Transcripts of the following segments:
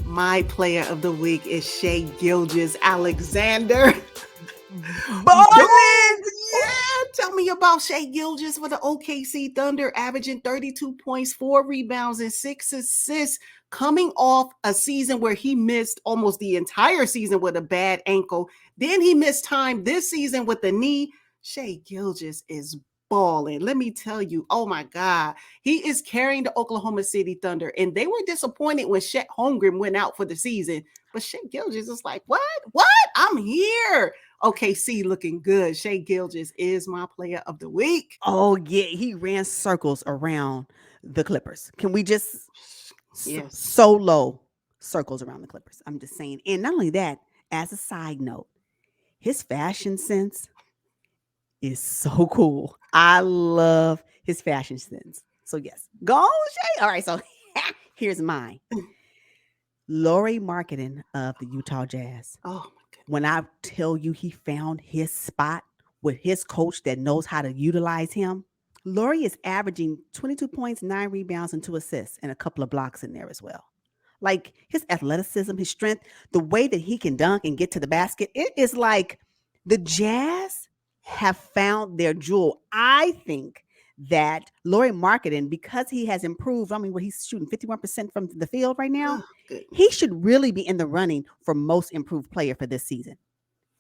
My player of the week is Shai Gilgeous-Alexander. Ballin'! Yeah, tell me about Shai Gilgeous for the OKC Thunder, averaging 32 points, 4 rebounds, and 6 assists, coming off a season where he missed almost the entire season with a bad ankle. Then he missed time this season with the knee. Shai Gilgeous is balling. Let me tell you, oh my God, he is carrying the Oklahoma City Thunder, and they were disappointed when Chet Holmgren went out for the season. But Shai Gilgeous is like, what? I'm here. OKC looking good. Shai Gilgeous is my player of the week. Oh, yeah. He ran circles around the Clippers. Can we just solo circles around the Clippers? I'm just saying. And not only that, as a side note, his fashion sense is so cool. I love his fashion sense. So, yes. Go on, Shai. All right. So, here's mine. Lauri Markkanen of the Utah Jazz. Oh, my goodness. When I tell you he found his spot with his coach that knows how to utilize him, Lauri is averaging 22 points, 9 rebounds, and 2 assists, and a couple of blocks in there as well. Like his athleticism, his strength, the way that he can dunk and get to the basket, it is like the Jazz have found their jewel. I think that Lauri Markkanen, because he has improved, where he's shooting 51% from the field right now, he should really be in the running for most improved player for this season.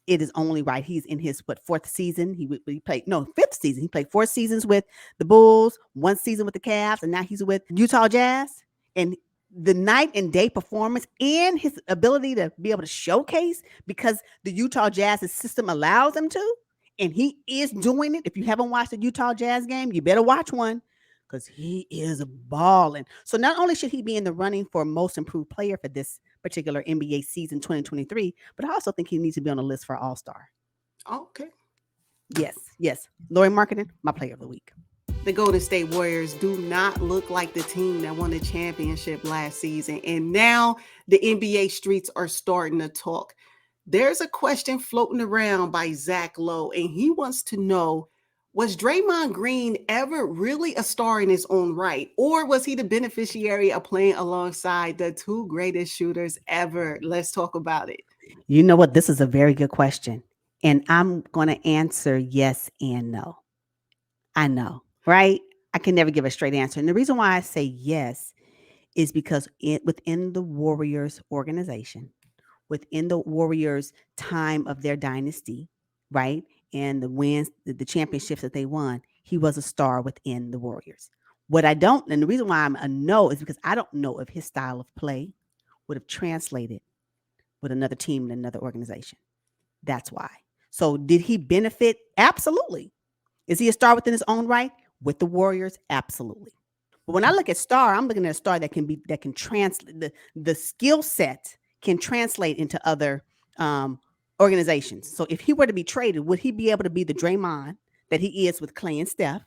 It is only right. He's in his, fifth season. He played 4 seasons with the Bulls, 1 season with the Cavs, and now he's with Utah Jazz. And the night and day performance and his ability to be able to showcase, because the Utah Jazz's system allows him to, and he is doing it. If you haven't watched a Utah Jazz game, you better watch one, because he is balling. So not only should he be in the running for most improved player for this particular NBA season 2023, but I also think he needs to be on the list for All-Star. Okay. Yes. Lauri Markkanen, my player of the week. The Golden State Warriors do not look like the team that won the championship last season. And now the NBA streets are starting to talk. There's a question floating around by Zach Lowe, and he wants to know, was Draymond Green ever really a star in his own right? Or was he the beneficiary of playing alongside the 2 greatest shooters ever? Let's talk about it. You know what? This is a very good question. And I'm going to answer yes and no. I know, right? I can never give a straight answer. And the reason why I say yes is because within the Warriors organization, within the Warriors' time of their dynasty, right? And the wins, the championships that they won, he was a star within the Warriors. What I don't, and the reason why I'm a no is because I don't know if his style of play would have translated with another team and another organization. That's why. So did he benefit? Absolutely. Is he a star within his own right? With the Warriors? Absolutely. But when I look at star, I'm looking at a star that can translate the skill set can translate into other organizations. So if he were to be traded, would he be able to be the Draymond that he is with Klay and Steph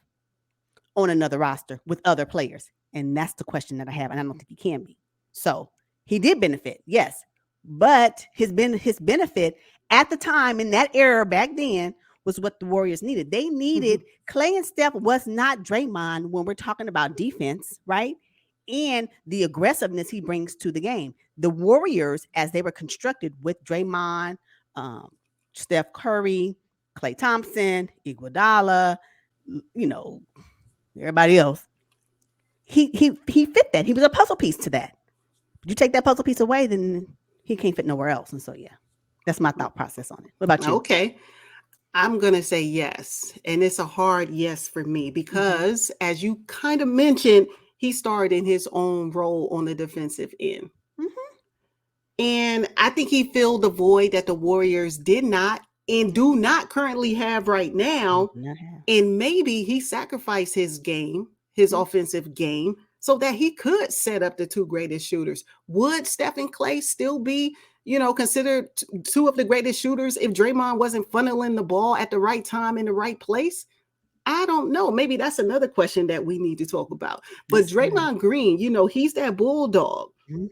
on another roster with other players? And that's the question that I have, and I don't think he can be. So he did benefit, yes, but his benefit at the time in that era back then was what the Warriors needed. They needed Klay and Steph was not Draymond when we're talking about defense, right? And the aggressiveness he brings to the game. The Warriors, as they were constructed with Draymond, Steph Curry, Klay Thompson, Iguodala, everybody else, he fit that. He was a puzzle piece to that. You take that puzzle piece away, then he can't fit nowhere else. And so, yeah, that's my thought process on it. What about you? Okay. I'm going to say yes. And it's a hard yes for me because, as you kind of mentioned, he started in his own role on the defensive end. And I think he filled the void that the Warriors did not and do not currently have right now. And maybe he sacrificed his game, his offensive game, so that he could set up the 2 greatest shooters. Would Steph and Klay still be, considered 2 of the greatest shooters if Draymond wasn't funneling the ball at the right time in the right place? I don't know. Maybe that's another question that we need to talk about. But Draymond Green, he's that bulldog,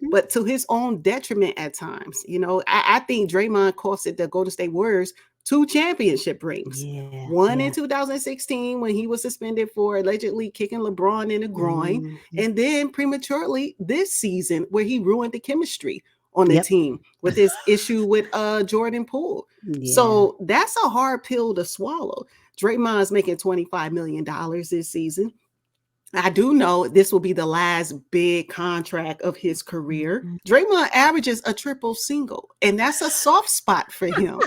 but to his own detriment at times. I think Draymond costed the Golden State Warriors 2 championship rings. One in 2016 when he was suspended for allegedly kicking LeBron in the groin, and then prematurely this season where he ruined the chemistry. on the Yep. team with his issue with Jordan Poole. Yeah. So that's a hard pill to swallow. Draymond's making $25 million this season. I do know this will be the last big contract of his career. Mhm. Draymond averages a triple single, and that's a soft spot for him.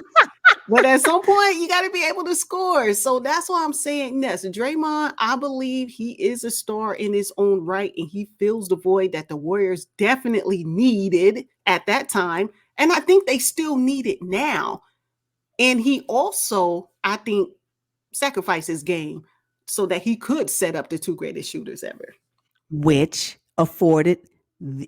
But at some point, you got to be able to score. So that's why I'm saying yes. Draymond, I believe he is a star in his own right, and he fills the void that the Warriors definitely needed at that time. And I think they still need it now. And he also, I think, sacrificed his game so that he could set up the two greatest shooters ever. Which afforded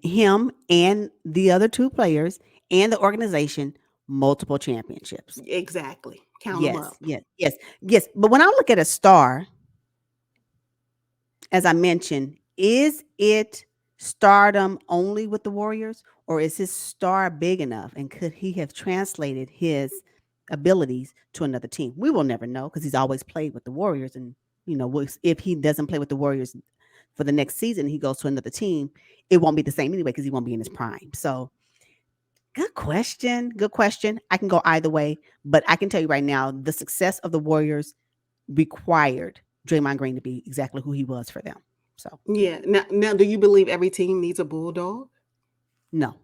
him and the other two players and the organization multiple championships. Exactly. Count them Yes, up. yes, yes, yes. But when I look at a star, as I mentioned, is it stardom only with the Warriors, or is his star big enough? And could he have translated his abilities to another team? We will never know because he's always played with the Warriors. And, if he doesn't play with the Warriors for the next season, he goes to another team, it won't be the same anyway because he won't be in his prime. So, good question. Good question. I can go either way, but I can tell you right now the success of the Warriors required Draymond Green to be exactly who he was for them. So, Yeah. Now, do you believe every team needs a bulldog? no,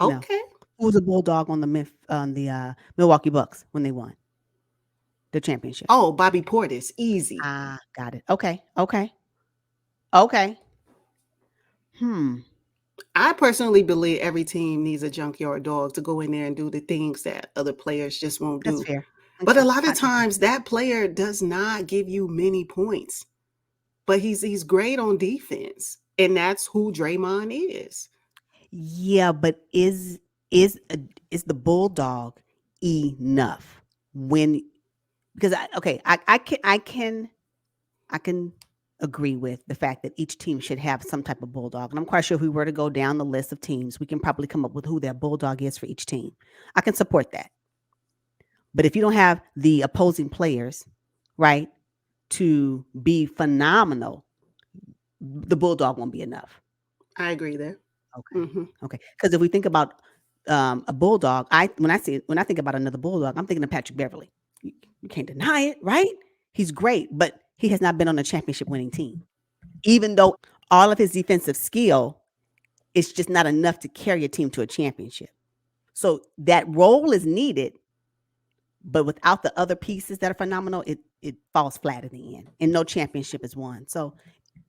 no. Okay. Who was a bulldog on the Milwaukee Bucks when they won the championship? Oh, Bobby Portis, easy. Ah, got it. Okay, okay, okay. Hmm. I personally believe every team needs a junkyard dog to go in there and do the things that other players just won't That's do. fair. But a Okay, lot I of agree. times that player does not give you many points, but he's great on defense, and that's who Draymond is. Yeah, but is the bulldog enough when because I can agree with the fact that each team should have some type of bulldog. And I'm quite sure if we were to go down the list of teams, we can probably come up with who their bulldog is for each team. I can support that. But if you don't have the opposing players, right, to be phenomenal, the bulldog won't be enough. I agree there. Okay. Hmm. Okay. Because if we think about a bulldog, when I think about another bulldog, I'm thinking of Patrick Beverly. You can't deny it, right? He's great, but he has not been on a championship winning team. Even though all of his defensive skill, it's just not enough to carry a team to a championship. So that role is needed, but without the other pieces that are phenomenal, it falls flat in the end, and no championship is won. So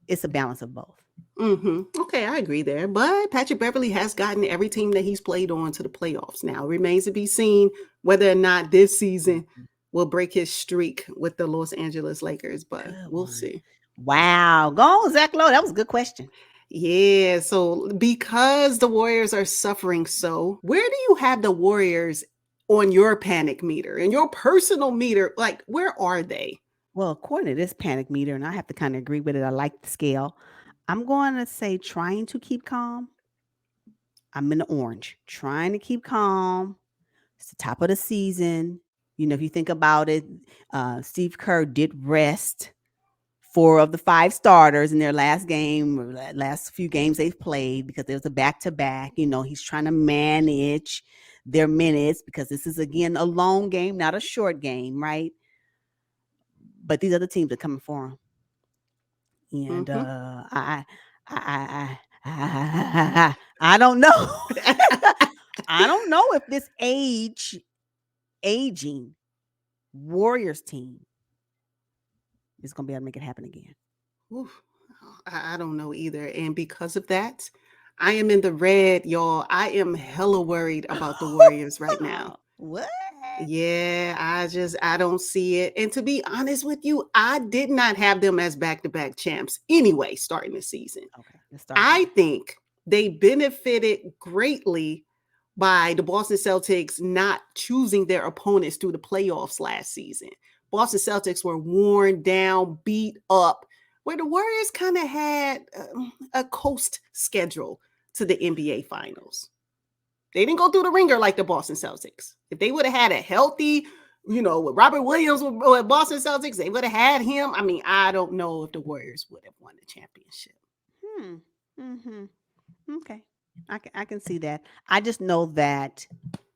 it's a balance of both. Okay, I agree there. But Patrick Beverly has gotten every team that he's played on to the playoffs. Now, it remains to be seen whether or not this season Mhm. will break his streak with the Los Angeles Lakers, but Good we'll one. see. Wow, go on, Zach Lowe. That was a good question. Yeah, so because the Warriors are suffering so, where do you have the Warriors on your panic meter and your personal meter? Like, where are they? Well, according to this panic meter, and I have to kind of agree with it. I like the scale. I'm going to say trying to keep calm. I'm in the orange, trying to keep calm. It's the top of the season. If you think about it, Steve Kerr did rest four of the five starters in their last game, or last few games they've played because there was a back to back. He's trying to manage their minutes because this is, again, a long game, not a short game, right? But these other teams are coming for him. And Hmm. I don't know. I don't know if this aging Warriors team is going to be able to make it happen again. Oof, I don't know either. And because of that, I am in the red, y'all. I am hella worried about the Warriors right now. What? Yeah, I don't see it. And to be honest with you, I did not have them as back-to-back champs anyway, starting the season. Okay, let's start I there. think they benefited greatly by the Boston Celtics not choosing their opponents through the playoffs last season. Boston Celtics were worn down, beat up, where the Warriors kind of had a coast schedule to the NBA Finals. They didn't go through the ringer like the Boston Celtics. If they would have had a healthy, with Robert Williams with Boston Celtics, they would have had him. I mean, I don't know if the Warriors would have won the championship. Hmm. Mm-hmm. Okay. I can see that. I just know that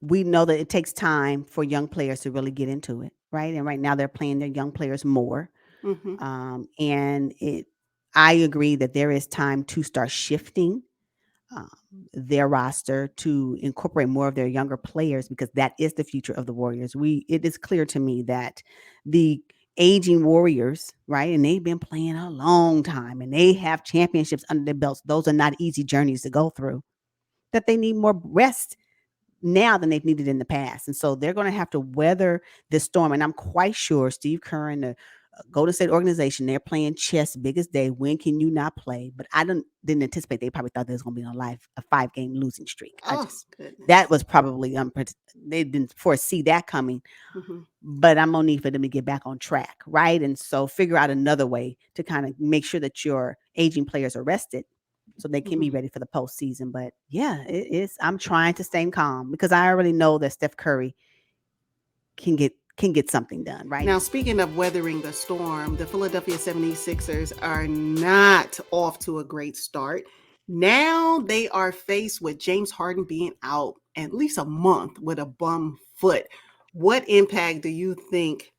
we know that it takes time for young players to really get into it, right? And right now they're playing their young players more. Hmm. And I agree that there is time to start shifting um, their roster to incorporate more of their younger players because that is the future of the Warriors. It is clear to me that the aging Warriors, right, and they've been playing a long time and they have championships under their belts. Those are not easy journeys to go through. That they need more rest now than they've needed in the past. And so they're going to have to weather this storm. And I'm quite sure Steve Kerr and the Golden State organization, they're playing chess big as day. When can you not play? But I didn't anticipate. They probably thought there was going to be a 5 game losing streak. Oh That goodness. was probably, they didn't foresee that coming. Hmm. But I'm going to need for them to get back on track. Right. And so figure out another way to kind of make sure that your aging players are rested so they can be Hmm. ready for the postseason. But yeah, it is. I'm trying to stay calm because I already know that Steph Curry can get something done, right? Now, speaking of weathering the storm, the Philadelphia 76ers are not off to a great start. Now they are faced with James Harden being out at least a month with a bum foot. What impact do you think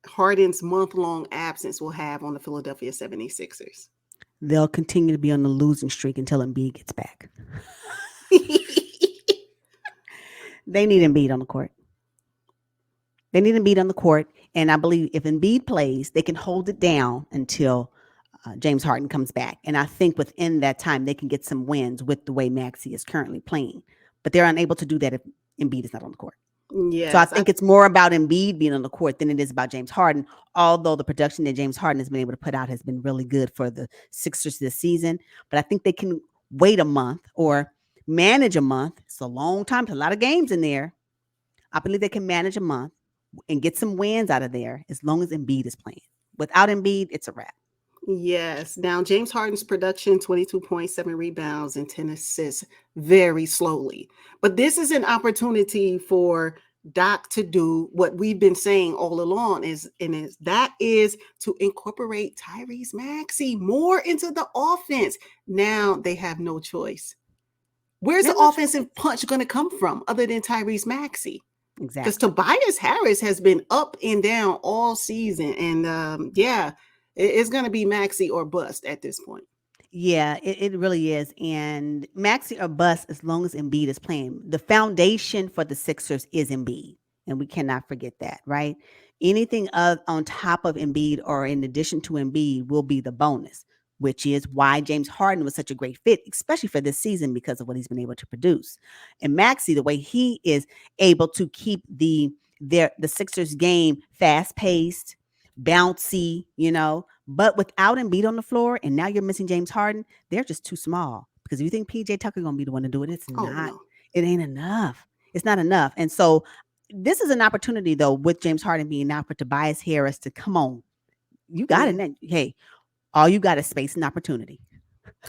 Harden's month-long absence will have on the Philadelphia 76ers? They'll continue to be on the losing streak until Embiid gets back. They need Embiid on the court. They need Embiid on the court, and I believe if Embiid plays, they can hold it down until James Harden comes back. And I think within that time, they can get some wins with the way Maxey is currently playing. But they're unable to do that if Embiid is not on the court. So I Yes, think it's more about Embiid being on the court than it is about James Harden. Although the production that James Harden has been able to put out has been really good for the Sixers this season, but I think they can wait a month or manage a month. It's a long time, there's a lot of games in there. I believe they can manage a month and get some wins out of there as long as Embiid is playing. Without Embiid, it's a wrap. yes. Now, James Harden's production 22.7 rebounds and 10 assists very slowly. But this is an opportunity for Doc to do what we've been saying all along is that is to incorporate Tyrese Maxey more into the offense. Now they have no choice. Where's the There's no choice. offensive punch going to come from other than Tyrese Maxey? Because Exactly. Tobias Harris has been up and down all season. And yeah, it's going to be Maxi or bust at this point. Yeah, it really is. And Maxi or bust as long as Embiid is playing. The foundation for the Sixers is Embiid. And we cannot forget that, right? Anything on top of Embiid or in addition to Embiid will be the bonus, which is why James Harden was such a great fit, especially for this season because of what he's been able to produce. And Maxi, the way he is able to keep the Sixers game fast paced, bouncy, but without Embiid on the floor, and now you're missing James Harden, they're just too small. Because if you think PJ Tucker gonna be the one to do it, it's Oh, not. no. It ain't enough. It's not enough. And so this is an opportunity though, with James Harden being out for Tobias Harris to come on. You got Yeah. it. Hey, all you got is space and opportunity.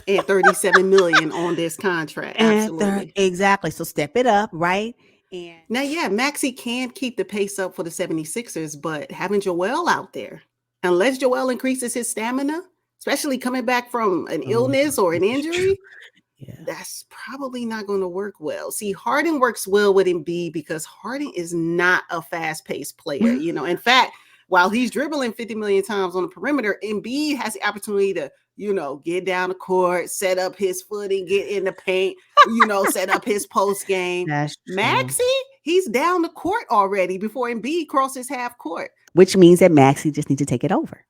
And 37 million on this contract. And Absolutely. exactly. So step it up, right? And Now, yeah, Maxi can keep the pace up for the 76ers, but having Joel out there, unless Joel increases his stamina, especially coming back from an oh, illness or an this is true. injury, Yeah. that's probably not going to work well. See, Harden works well with Embiid because Harden is not a fast-paced player. In fact, while he's dribbling 50 million times on the perimeter, Embiid has the opportunity to, get down the court, set up his footing, get in the paint, set up his post game. That's true. Maxi, he's down the court already before Embiid crosses half court. Which means that Maxie just need to take it over.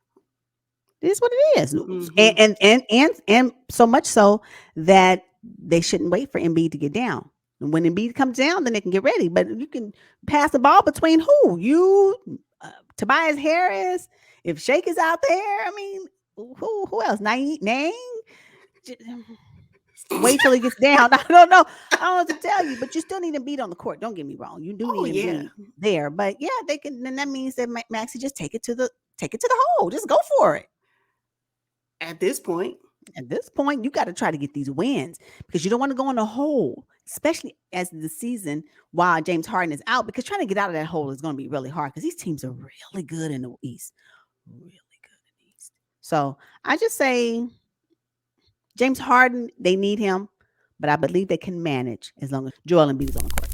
It is what it is. Hmm. And so much so that they shouldn't wait for Embiid to get down. And when Embiid comes down, then they can get ready. But you can pass the ball between who? Tobias Harris. If Shake is out there, I mean, who else? Nang? Wait till he gets down. I don't know. I don't know what to tell you, but you still need Embiid on the court. Don't get me wrong. You do Oh, need yeah. Embiid there. But yeah, they can. Then that means that Maxie just take it to the hole. Just go for it. At this point, At this point, you got to try to get these wins because you don't want to go in a hole, especially as the season while James Harden is out. Because trying to get out of that hole is going to be really hard because these teams are really good in the East, really good in the East. So I just say James Harden, they need him, but I believe they can manage as long as Joel Embiid is on the court.